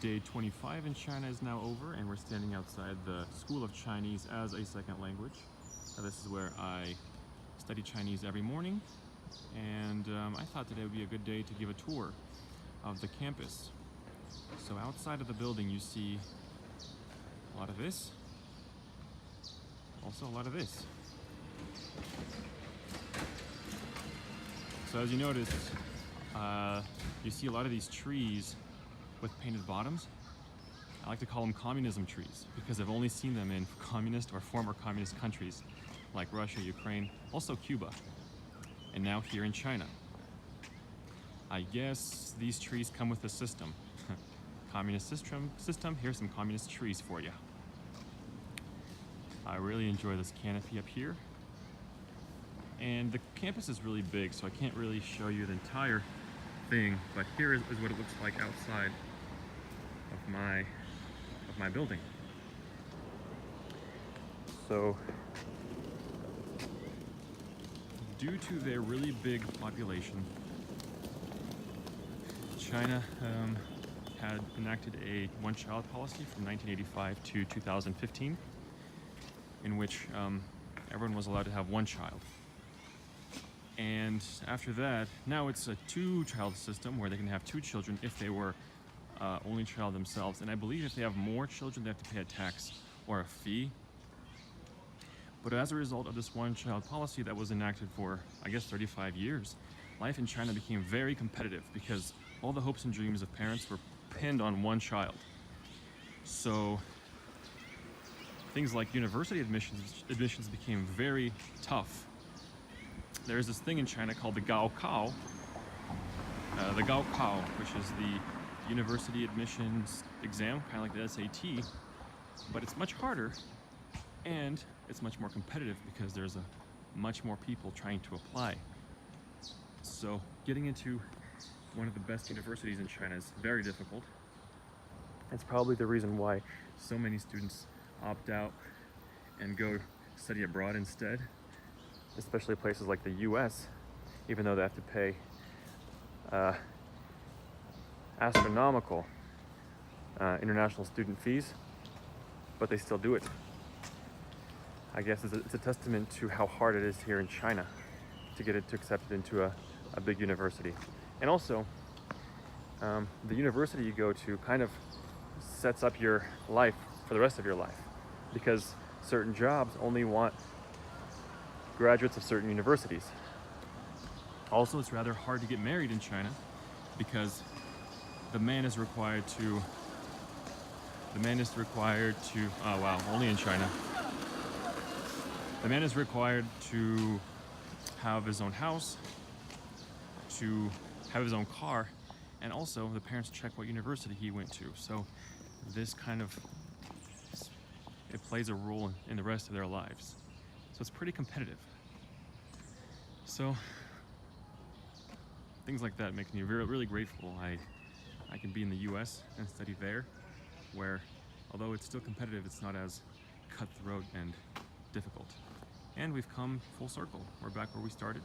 Day 25 in China is now over, and we're standing outside the School of Chinese as a Second Language. Now, this is where I study Chinese every morning, and I thought today would be a good day to give a tour of the campus. So outside of the building you see a lot of this, also a lot of this. So as you notice, you see a lot of these trees with painted bottoms. I like to call them communism trees because I've only seen them in communist or former communist countries like Russia, Ukraine, also Cuba, and now here in China. I guess these trees come with a system. Communist system, here's some communist trees for you. I really enjoy this canopy up here. And the campus is really big, so I can't really show you the entire thing, but here is what it looks like outside of my building. So due to their really big population, China had enacted a one-child policy from 1985 to 2015, in which everyone was allowed to have one child. And after that, now it's a two-child system where they can have two children if they were only child themselves. And I believe if they have more children, they have to pay a tax or a fee. But as a result of this one-child policy that was enacted for, I guess, 35 years, life in China became very competitive because all the hopes and dreams of parents were pinned on one child. So things like university admissions became very tough. There's this thing in China called the Gaokao, which is the university admissions exam, kind of like the SAT, but it's much harder and it's much more competitive because there's much more people trying to apply. So getting into one of the best universities in China is very difficult. It's probably the reason why so many students opt out and go study abroad instead, especially places like the US, even though they have to pay astronomical international student fees, but they still do it. I guess it's a testament to how hard it is here in China to get it accepted into a big university. And also, the university you go to kind of sets up your life for the rest of your life, because certain jobs only want graduates of certain universities. Also, it's rather hard to get married in China because the man is required to, oh wow, only in China. The man is required to have his own house, to have his own car, and also the parents check what university he went to. So this kind of, it plays a role in the rest of their lives. So it's pretty competitive. So things like that make me really grateful. I can be in the US and study there, where although it's still competitive, it's not as cutthroat and difficult. And we've come full circle. We're back where we started.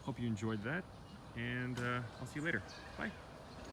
Hope you enjoyed that, and I'll see you later. Bye.